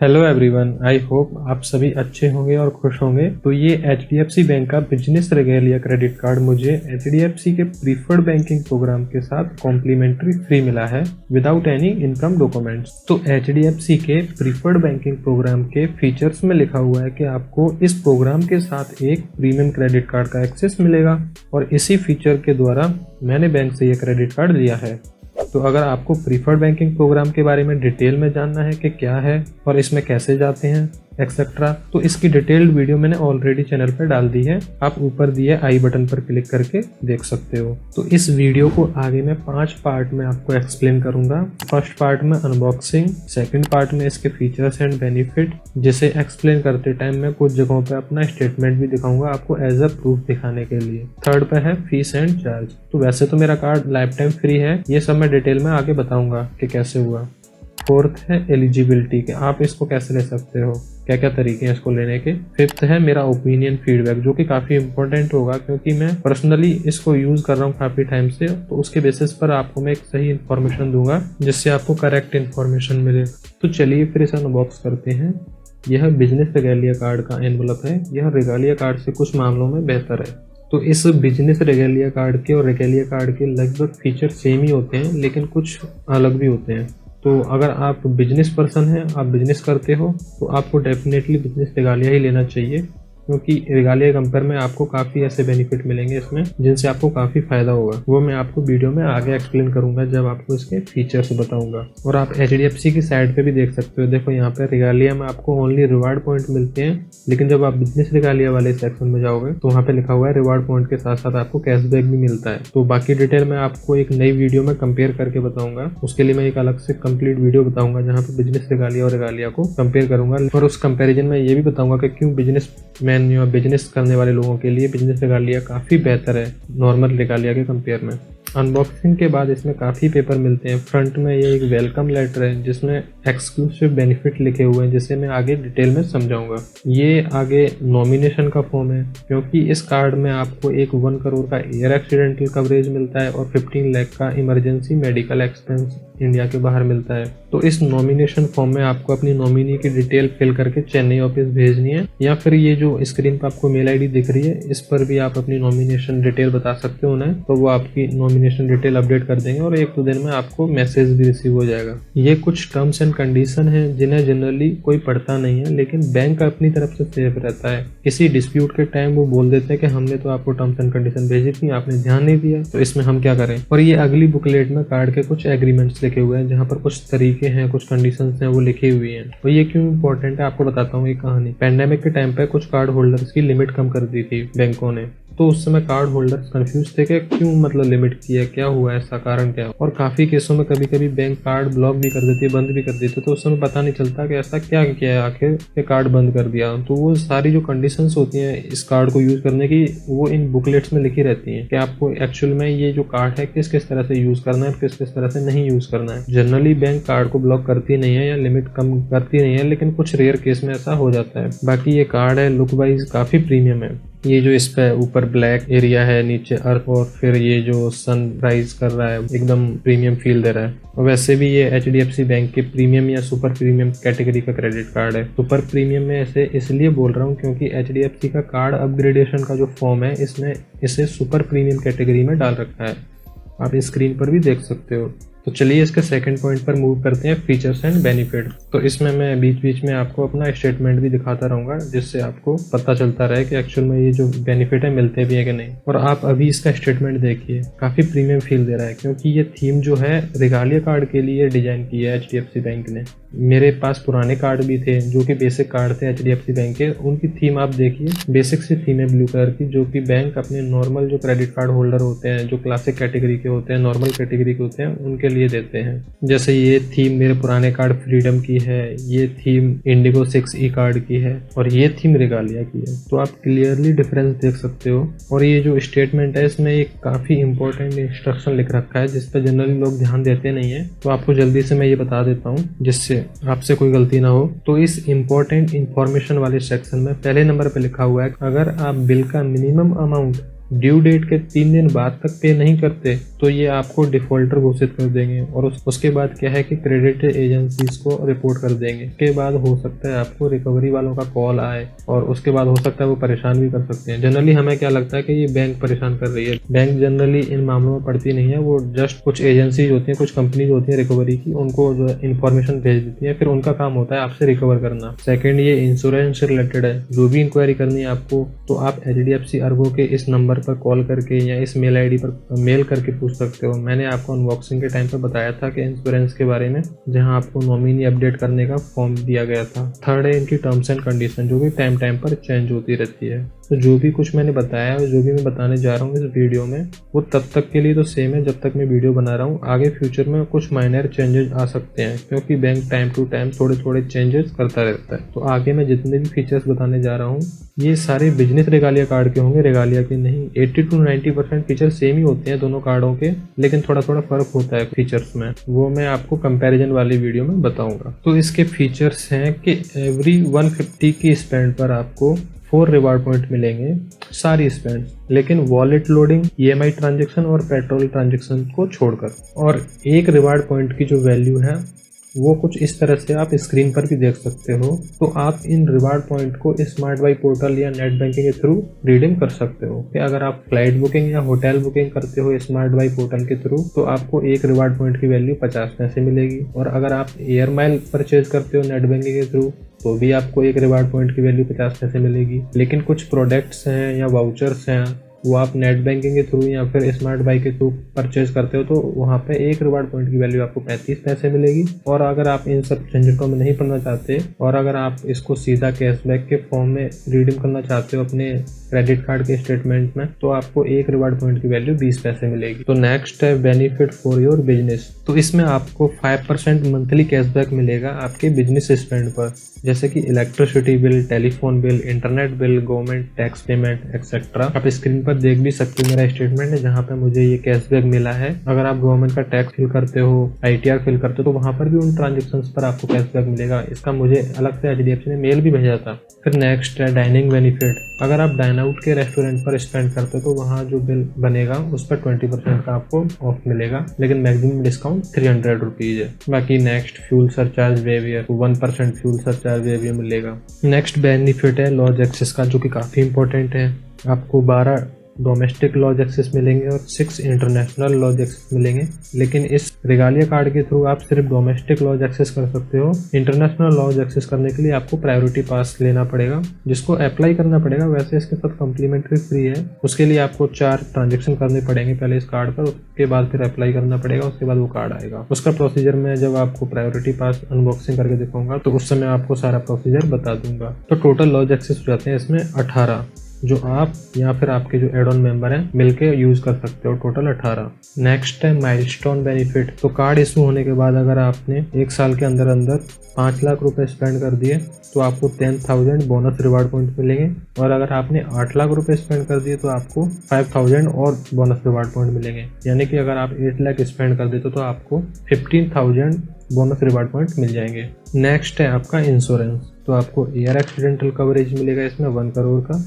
Hello everyone, I hope आप सभी अच्छे होंगे और खुश होंगे। तो ये HDFC बैंक का बिजनेस रेगेलिया क्रेडिट कार्ड मुझे HDFC के प्रीफर्ड बैंकिंग प्रोग्राम के साथ कॉम्प्लीमेंट्री फ्री मिला है विदाउट एनी इनकम डॉक्यूमेंट्स। तो HDFC के प्रीफर्ड बैंकिंग प्रोग्राम के फीचर्स में लिखा हुआ है कि आपको इस प्रोग्राम के साथ एक प्रीमियम क्रेडिट कार्ड का एक्सेस मिलेगा और इसी फीचर के द्वारा मैंने बैंक से ये क्रेडिट कार्ड लिया है। तो अगर आपको प्रीफर्ड बैंकिंग प्रोग्राम के बारे में डिटेल में जानना है कि क्या है और इसमें कैसे जाते हैं एक्सेट्रा, तो इसकी डिटेल्ड वीडियो मैंने ऑलरेडी चैनल पर डाल दी है। आप ऊपर दिए आई बटन पर क्लिक करके देख सकते हो। तो इस वीडियो को आगे मैं 5 पार्ट में आपको एक्सप्लेन करूंगा। फर्स्ट पार्ट में अनबॉक्सिंग, सेकंड पार्ट में इसके फीचर्स एंड बेनिफिट, जिसे एक्सप्लेन करते टाइम मैं कुछ जगहों पे अपना स्टेटमेंट भी दिखाऊंगा आपको एज अ प्रूफ दिखाने के लिए। थर्ड पे है फीस एंड चार्ज। तो वैसे तो मेरा कार्ड लाइफ टाइम फ्री है, ये सब मैं डिटेल में आगे बताऊंगा कि कैसे हुआ। फोर्थ है एलिजिबिलिटी के, आप इसको कैसे ले सकते हो, क्या क्या तरीके हैं इसको लेने के। फिफ्थ है मेरा ओपिनियन फीडबैक, जो कि काफ़ी इंपॉर्टेंट होगा क्योंकि मैं पर्सनली इसको यूज़ कर रहा हूँ काफ़ी टाइम से। तो उसके बेसिस पर आपको मैं एक सही इन्फॉर्मेशन दूंगा जिससे आपको करेक्ट इन्फॉर्मेशन मिले। तो चलिए फिर इसे अनबॉक्स करते हैं। यह बिजनेस रेगेलिया कार्ड का एनवलप है। यह रेगेलिया कार्ड से कुछ मामलों में बेहतर है। तो इस बिजनेस रेगेलिया कार्ड के और रेगेलिया कार्ड के लगभग फीचर सेम ही होते हैं, लेकिन कुछ अलग भी होते हैं। तो अगर आप बिजनेस पर्सन हैं, आप बिजनेस करते हो, तो आपको डेफिनेटली बिजनेस रेगालिया ही लेना चाहिए, क्योंकि रेगालिया कंपेयर में आपको काफ़ी ऐसे बेनिफिट मिलेंगे इसमें जिनसे आपको काफ़ी फ़ायदा होगा। वो मैं आपको वीडियो में आगे एक्सप्लेन करूंगा जब आपको इसके फीचर्स बताऊंगा। और आप HDFC की साइड पे भी देख सकते हो। देखो यहाँ पे रेगालिया में आपको ओनली रिवार्ड पॉइंट मिलते हैं, लेकिन जब आप बिजनेस रेगालिया वाले सेक्शन में जाओगे तो वहाँ पे लिखा हुआ है रिवार्ड पॉइंट के साथ साथ आपको कैशबैक भी मिलता है। तो बाकी डिटेल मैं आपको एक नई वीडियो में कंपेयर करके बताऊंगा। उसके लिए मैं एक अलग से कंप्लीट वीडियो बताऊंगा जहाँ पे बिजनेस रेगालिया और रेगालिया को कंपेयर करूंगा। और उस कंपेरिजन में ये भी बताऊंगा कि क्यों बिजनेस मैन या बिजनेस करने वाले लोगों के लिए बिजनेस रेगालिया काफ़ी बेहतर है नॉर्मल रेगालिया के कंपेयर में। अनबॉक्सिंग के बाद इसमें काफ़ी पेपर मिलते हैं। फ्रंट में ये एक वेलकम लेटर है जिसमें एक्सक्लूसिव बेनिफिट लिखे हुए हैं, जिसे मैं आगे डिटेल में समझाऊंगा। ये आगे नॉमिनेशन का फॉर्म है, क्योंकि इस कार्ड में आपको एक 1 करोड़ का एयर एक्सीडेंटल कवरेज मिलता है और 15 लाख का इमरजेंसी मेडिकल एक्सपेंस इंडिया के बाहर मिलता है। तो इस नॉमिनेशन फॉर्म में आपको अपनी नॉमिनी की डिटेल फिल करके चेन्नई ऑफिस भेजनी है, या फिर ये जो स्क्रीन पर आपको मेल आईडी दिख रही है इस पर भी आप अपनी नॉमिनेशन डिटेल बता सकते हो उन्हें, तो वो आपकी नॉमिनेशन डिटेल अपडेट कर देंगे और 1-2 दिन में आपको मैसेज भी रिसीव हो जाएगा। ये कुछ टर्म्स एंड कंडीशन है जिन्हें जनरली कोई पढ़ता नहीं है, लेकिन बैंक अपनी तरफ से सेफ रहता है। किसी डिस्प्यूट के टाइम वो बोल देते हैं कि हमने तो आपको टर्म्स एंड कंडीशन भेजी थी, आपने ध्यान नहीं दिया, तो इसमें हम क्या करें। और ये अगली बुकलेट में कार्ड के कुछ एग्रीमेंट्स लिखे हुए हैं जहाँ पर कुछ तरीके हैं, कुछ कंडीशंस हैं वो लिखी हुई हैं। तो ये क्यों इंपॉर्टेंट है आपको बताता हूँ एक कहानी। पेंडेमिक के टाइम पे कुछ कार्ड होल्डर्स की लिमिट कम कर दी थी बैंकों ने। तो उस समय कार्ड होल्डर्स कंफ्यूज थे कि क्यों मतलब लिमिट की है, क्या हुआ, ऐसा कारण क्या। और काफी केसों में कभी कभी बैंक कार्ड ब्लॉक भी कर देती है, बंद भी कर देती है। तो उस समय पता नहीं चलता कि ऐसा क्या किया है आखिर कि कार्ड बंद कर दिया। तो वो सारी जो कंडीशंस होती हैं इस कार्ड को यूज करने की, वो इन बुकलेट्स में लिखी रहती हैं कि आपको एक्चुअल में ये जो कार्ड है किस किस तरह से यूज करना है, किस किस तरह से नहीं यूज करना है। जनरली बैंक कार्ड को ब्लॉक करती नहीं है या लिमिट कम करती नहीं है, लेकिन कुछ रेयर केस में ऐसा हो जाता है। बाकी ये कार्ड है लुक वाइज काफी प्रीमियम है। ये जो इस पे ऊपर ब्लैक एरिया है, नीचे अर्थ, और फिर ये जो सन राइज कर रहा है एकदम प्रीमियम फील दे रहा है। और वैसे भी ये HDFC बैंक के प्रीमियम या सुपर प्रीमियम कैटेगरी का क्रेडिट कार्ड है। सुपर प्रीमियम में ऐसे इसलिए बोल रहा हूँ क्योंकि HDFC का कार्ड अपग्रेडेशन का जो फॉर्म है इसमें इसे सुपर प्रीमियम कैटेगरी में डाल रखा है। आप स्क्रीन पर भी देख सकते हो। तो चलिए इसके सेकंड पॉइंट पर मूव करते हैं, फीचर्स एंड बेनिफिट। तो इसमें मैं बीच बीच में आपको अपना स्टेटमेंट भी दिखाता रहूंगा जिससे आपको पता चलता रहे कि एक्चुअल में ये जो बेनिफिट है मिलते भी है कि नहीं। और आप अभी इसका स्टेटमेंट देखिए, काफी प्रीमियम फील दे रहा है क्योंकि ये थीम जो है रेगालिया कार्ड के लिए डिजाइन की है HDFC बैंक ने। मेरे पास पुराने कार्ड भी थे जो कि बेसिक कार्ड थे HDFC बैंक के, उनकी थीम आप देखिए, बेसिक सी थीम है ब्लू कलर की, जो कि बैंक अपने नॉर्मल जो क्रेडिट कार्ड होल्डर होते हैं, जो क्लासिक कैटेगरी के होते हैं, नॉर्मल कैटेगरी के होते हैं, उनके लिए देते हैं। जैसे ये थीम मेरे पुराने कार्ड फ्रीडम की है, ये थीम इंडिगो 6E कार्ड की है और ये थीम रेगालिया की है। तो आप क्लियरली डिफरेंस देख सकते हो। और ये जो स्टेटमेंट है इसमें एक काफी इंपॉर्टेंट इंस्ट्रक्शन लिख रखा है जिस पर जनरली लोग ध्यान देते नहीं है, तो आपको जल्दी से मैं ये बता देता हूँ जिससे आपसे कोई गलती ना हो। तो इस इंपॉर्टेंट इंफॉर्मेशन वाले सेक्शन में पहले नंबर पे लिखा हुआ है, अगर आप बिल का मिनिमम अमाउंट ड्यू डेट के 3 दिन बाद तक पे नहीं करते तो ये आपको डिफॉल्टर घोषित कर देंगे और उसके बाद क्या है कि क्रेडिट एजेंसीज को रिपोर्ट कर देंगे। उसके बाद हो सकता है आपको रिकवरी वालों का कॉल आए और उसके बाद हो सकता है वो परेशान भी कर सकते हैं। जनरली हमें क्या लगता है कि ये बैंक परेशान कर रही है। बैंक जनरली इन मामलों में पड़ती नहीं है, वो जस्ट कुछ एजेंसीज होती हैं, कुछ कंपनीज होती हैं रिकवरी की, उनको जो इन्फॉर्मेशन भेज देती है, फिर उनका काम होता है आपसे रिकवर करना। सेकेंड, ये इंश्योरेंस से रिलेटेड है। जो भी इंक्वायरी करनी है आपको तो आप HDFC अर्गो के इस नंबर पर कॉल करके या इस मेल ID पर मेल करके पूछ सकते हो। मैंने आपको अनबॉक्सिंग के टाइम पर बताया था कि इंश्योरेंस के बारे में, जहां आपको नॉमिनी अपडेट करने का फॉर्म दिया गया था। थर्ड है इनकी टर्म्स एंड कंडीशन, जो भी टाइम टाइम पर चेंज होती रहती है। तो जो भी कुछ मैंने बताया और जो भी मैं बताने जा रहा हूँ इस वीडियो में, वो तब तक के लिए तो सेम है जब तक मैं वीडियो बना रहा हूँ। आगे फ्यूचर में कुछ माइनर चेंजेस आ सकते हैं, क्योंकि बैंक टाइम टू टाइम थोड़े थोड़े चेंजेस करता रहता है। तो आगे मैं जितने भी फीचर्स बताने जा रहा हूँ ये सारे बिजनेस रेगालिया कार्ड के होंगे, रेगालिया के नहीं। 80 to 90% फीचर सेम ही होते हैं दोनों कार्डों के, लेकिन थोड़ा थोड़ा फर्क होता है फीचर्स में, वो मैं आपको कंपैरिजन वाली वीडियो में बताऊंगा। तो इसके फीचर्स हैं कि एवरी 150 की स्पेंड पर आपको 4 रिवार्ड पॉइंट मिलेंगे, सारी स्पेंड, लेकिन वॉलेट लोडिंग, EMI ट्रांजेक्शन और पेट्रोल ट्रांजेक्शन को छोड़कर। और एक रिवार्ड पॉइंट की जो वैल्यू है वो कुछ इस तरह से आप स्क्रीन पर भी देख सकते हो। तो आप इन रिवार्ड पॉइंट को स्मार्ट बाई पोर्टल या नेट बैंकिंग के थ्रू रिडीम कर सकते हो। कि अगर आप फ्लाइट बुकिंग या होटल बुकिंग करते हो स्मार्ट बाई पोर्टल के थ्रू तो आपको एक रिवार्ड पॉइंट की वैल्यू 50 पैसे मिलेगी। और अगर आप एयर माइल परचेज करते हो नेट बैंकिंग के थ्रू तो भी आपको एक रिवार्ड पॉइंट की वैल्यू 50 पैसे मिलेगी। लेकिन कुछ प्रोडक्ट्स हैं या वाउचर्स हैं वो आप नेट बैंकिंग के थ्रू या फिर स्मार्ट बाई के थ्रू परचेज करते हो तो वहाँ पे एक रिवार्ड पॉइंट की वैल्यू आपको 35 पैसे मिलेगी। और अगर आप इन सब झंझटों में नहीं पड़ना चाहते और अगर आप इसको सीधा कैशबैक के फॉर्म में रिडीम करना चाहते हो अपने क्रेडिट कार्ड के स्टेटमेंट में तो आपको एक रिवार्ड पॉइंट की वैल्यू 20 पैसे मिलेगी। तो नेक्स्ट है बेनिफिट फॉर योर बिजनेस। तो इसमें आपको 5% मंथली कैशबैक मिलेगा आपके बिजनेस स्पेंड पर, जैसे कि electricity bill, telephone bill, internet bill, government tax payment etcetera. आप स्क्रीन पर देख भी सकते हो मेरा स्टेटमेंट है जहाँ पे मुझे ये कैशबैक मिला है। अगर आप गवर्नमेंट का टैक्स फिल करते हो, ITR फिल करते हो तो वहाँ पर भी उन ट्रांजेक्शन्स पर आपको कैशबैक मिलेगा। इसका मुझे अलग से HDFC ने मेल भी भेजा था। फिर नेक्स्ट है डाइनिंग बेनिफिट। अगर आप डाइन आउट के रेस्टोरेंट पर स्पेंड करते हो तो वहाँ जो बिल बनेगा उस पर 20% का आपको ऑफ मिलेगा, लेकिन मैक्सिमम डिस्काउंट 300 रुपीज है। बाकी next fuel surcharge waiver, 1% fuel surcharge waiver मिलेगा। नेक्स्ट बेनिफिट है लॉज एक्सेस का, जो कि काफ़ी इंपॉर्टेंट है। आपको 12 डोमेस्टिक लॉज एक्सेस मिलेंगे और 6 इंटरनेशनल लॉज एक्सेस मिलेंगे। लेकिन इस रेगालिया कार्ड के थ्रू आप सिर्फ डोमेस्टिक लॉज एक्सेस कर सकते हो। इंटरनेशनल लॉज एक्सेस करने के लिए आपको प्रायोरिटी पास लेना पड़ेगा, जिसको अप्लाई करना पड़ेगा। वैसे इसके साथ कम्प्लीमेंट्री फ्री है, उसके लिए आपको 4 ट्रांजेक्शन करने पड़ेंगे पहले इस कार्ड पर, उसके बाद फिर अप्लाई करना पड़ेगा, उसके बाद वो कार्ड आएगा। उसका प्रोसीजर मैं जब आपको प्रायोरिटी पास अनबॉक्सिंग करके दिखाऊंगा तो उस समय आपको सारा प्रोसीजर बता दूंगा। तो टोटल लॉज एक्सेस हो जाते हैं इसमें 18, जो आप या फिर आपके जो एड ऑन मेंबर हैं मिलके यूज कर सकते हो, टोटल 18। नेक्स्ट है माइलस्टोन बेनिफिट। तो कार्ड इशू होने के बाद अगर आपने 1 साल के अंदर अंदर 5 लाख रुपए स्पेंड कर दिए तो आपको 10,000 बोनस रिवार्ड पॉइंट मिलेंगे। और अगर आपने 8 लाख रुपए स्पेंड कर दिए तो आपको 5,000 और बोनस रिवार्ड पॉइंट मिलेंगे। यानी कि अगर आप 8 लाख स्पेंड कर देते तो आपको 15,000 बोनस रिवार्ड पॉइंट मिल जाएंगे। नेक्स्ट है आपका इंश्योरेंस। तो आपको एयर एक्सीडेंटल कवरेज मिलेगा इसमें 1 करोड़ का,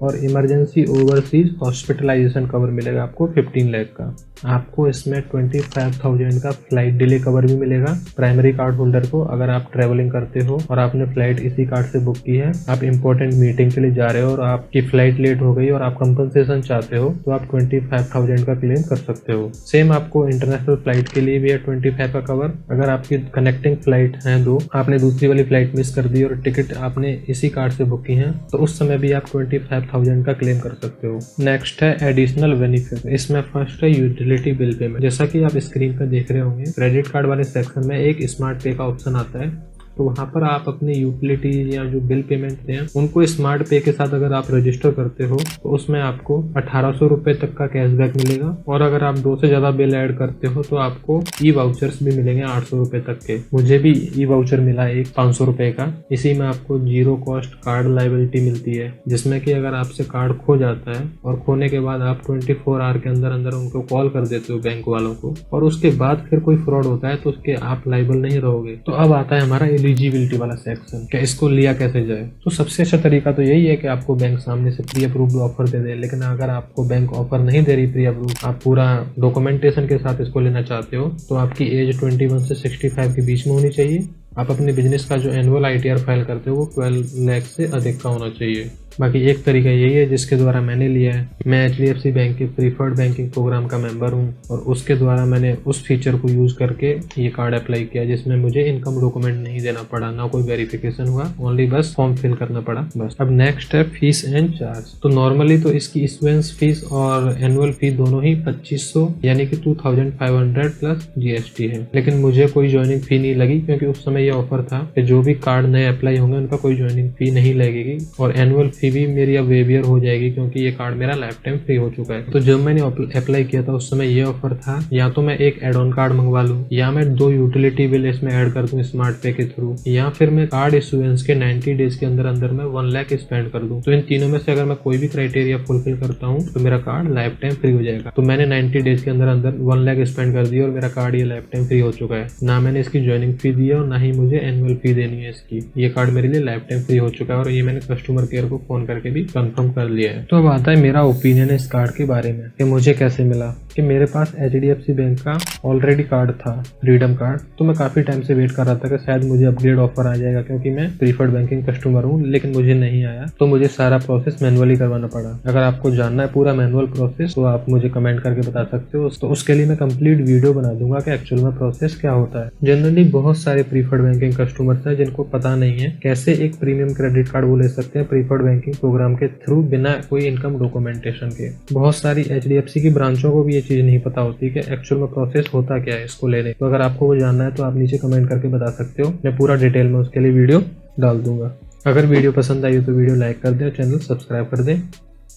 और इमरजेंसी ओवरसीज हॉस्पिटलाइजेशन कवर मिलेगा आपको 15 लाख का। आपको इसमें 25,000 का फ्लाइट डिले कवर भी मिलेगा प्राइमरी कार्ड होल्डर को। अगर आप ट्रेवलिंग करते हो और आपने फ्लाइट इसी कार्ड से बुक की है, आप इंपॉर्टेंट मीटिंग के लिए जा रहे हो और आपकी फ्लाइट लेट हो गई और आप कंपनसेशन चाहते हो तो आप 25,000 का क्लेम कर सकते हो। सेम आपको इंटरनेशनल फ्लाइट के लिए भी है 25 का कवर। अगर आपकी कनेक्टिंग फ्लाइट है 2, आपने दूसरी वाली फ्लाइट मिस कर दी और टिकट आपने इसी कार्ड से बुक की है तो उस समय भी आप 25,000 का क्लेम कर सकते हो। नेक्स्ट है एडिशनल बेनिफिट। इसमें फर्स्ट है यूटिलिटी बिल पेमेंट। जैसा कि आप स्क्रीन पर देख रहे होंगे क्रेडिट कार्ड वाले सेक्शन में एक स्मार्ट पे का ऑप्शन आता है। तो वहाँ पर आप अपने यूटिलिटी या जो बिल पेमेंट हैं उनको स्मार्ट पे के साथ अगर आप रजिस्टर करते हो तो उसमें आपको 1,800 रुपए तक का कैशबैक मिलेगा। और अगर आप 2 से ज्यादा बिल ऐड करते हो तो आपको ई वाउचर्स भी मिलेंगे 800 रुपए तक के। मुझे भी ई वाउचर मिला है एक 500 रुपए का। इसी में आपको 0 कॉस्ट कार्ड लाइबिलिटी मिलती है, जिसमें कि अगर आपसे कार्ड खो जाता है और खोने के बाद आप 24 आवर के अंदर अंदर उनको कॉल कर देते हो बैंक वालों को और उसके बाद फिर कोई फ्रॉड होता है तो उसके आप लाइबल नहीं रहोगे। तो अब आता है हमारा एलिजिबिलिटी वाला सेक्शन, क्या इसको लिया कैसे जाए। तो सबसे अच्छा तरीका तो यही है कि आपको बैंक सामने से प्री अप्रूव्ड ऑफर दे दे। लेकिन अगर आपको बैंक ऑफर नहीं दे रही प्री अप्रूव, आप पूरा डॉक्यूमेंटेशन के साथ इसको लेना चाहते हो, तो आपकी एज 21 से 65 के बीच में होनी चाहिए। आप अपने बिजनेस का जो एनुअल ITR फाइल करते हो वो 12 लाख से अधिक का होना चाहिए। बाकी एक तरीका यही है जिसके द्वारा मैंने लिया है। मैं HDFC बैंक के प्रीफर्ड बैंकिंग प्रोग्राम का मेंबर हूं और उसके द्वारा मैंने उस फीचर को यूज करके ये कार्ड अप्लाई किया, जिसमें मुझे इनकम डॉक्यूमेंट नहीं देना पड़ा, ना कोई वेरिफिकेशन हुआ, ओनली बस फॉर्म फिल करना पड़ा बस। अब नेक्स्ट है फीस एंड चार्ज। तो नॉर्मली तो इसकी इशुएंस फीस और एनुअल फी दोनों ही 2500 यानी कि 2500 प्लस GST है। लेकिन मुझे कोई ज्वाइनिंग फी नहीं लगी, क्योंकि उस समय ये ऑफर था कि जो भी कार्ड नए अप्लाई होंगे उनका कोई ज्वाइनिंग फी नहीं लगेगी और एनुअल फी भी मेरी अब वेवियर हो जाएगी, क्योंकि ये कार्ड मेरा लाइफ टाइम फ्री हो चुका है। तो जब मैंने अप्लाई किया था उस समय ये ऑफर था, या तो मैं एक एड ऑन कार्ड मंगवा लूं, या मैं 2 यूटिलिटी बिल इसमें ऐड कर दूं स्मार्ट पे के थ्रू, या फिर मैं कार्ड इशुएंस के 90 डेज के अंदर अंदर मैं 1 लाख स्पेंड कर दूं। तो इन तीनों में से अगर मैं कोई भी क्राइटेरिया फुलफिल करता हूँ तो मेरा कार्ड लाइफ टाइम फ्री हो जाएगा। तो मैंने 90 डेज के अंदर अंदर 1 लाख स्पेंड कर दिया और मेरा कार्ड ये लाइफ टाइम फ्री हो चुका है। ना मैंने इसकी ज्वाइनिंग फी दी है और ना ही मुझे एनुअल फी देनी है इसकी। ये कार्ड मेरे लिए लाइफ टाइम फ्री हो चुका है और ये मैंने कस्टमर केयर को फोन करके भी कंफर्म कर लिया है। तो अब आता है मेरा ओपिनियन है इस कार्ड के बारे में कि मुझे कैसे मिला। कि मेरे पास HDFC बैंक का ऑलरेडी कार्ड था, फ्रीडम कार्ड। तो मैं काफी टाइम से वेट कर रहा था कि शायद मुझे अपग्रेड ऑफर आ जाएगा, क्योंकि मैं प्रीफर्ड बैंकिंग कस्टमर हूँ, लेकिन मुझे नहीं आया। तो मुझे सारा प्रोसेस मैनुअली करवाना पड़ा। अगर आपको जानना है पूरा मैनुअल प्रोसेस तो आप मुझे कमेंट करके बता सकते हो। तो उसके लिए मैं कंप्लीट वीडियो बना दूंगा कि एक्चुअल में प्रोसेस क्या होता है। जनरली बहुत सारे प्रीफर्ड बैंकिंग कस्टमर्स हैं जिनको पता नहीं है कैसे एक प्रीमियम क्रेडिट कार्ड वो ले सकते हैं प्रीफर्ड बैंकिंग प्रोग्राम के थ्रू बिना कोई इनकम डॉक्यूमेंटेशन के। बहुत सारी HDFC की ब्रांचों को भी ये चीज नहीं पता होती कि एक्चुअल में प्रोसेस होता क्या है इसको लेने। तो अगर आपको वो जानना है तो आप नीचे कमेंट करके बता सकते हो, मैं पूरा डिटेल में उसके लिए वीडियो डाल दूंगा। अगर वीडियो पसंद आई हो तो वीडियो लाइक कर दें और चैनल सब्सक्राइब कर दें।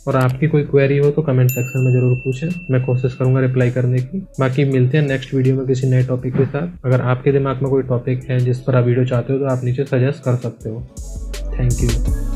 और आपकी कोई क्वेरी हो तो कमेंट सेक्शन में जरूर पूछें, मैं कोशिश करूंगा रिप्लाई करने की। बाकी मिलते हैं नेक्स्ट वीडियो में किसी नए टॉपिक के साथ। अगर आपके दिमाग में कोई टॉपिक है जिस पर आप वीडियो चाहते हो तो आप नीचे सजेस्ट कर सकते हो। Thank you.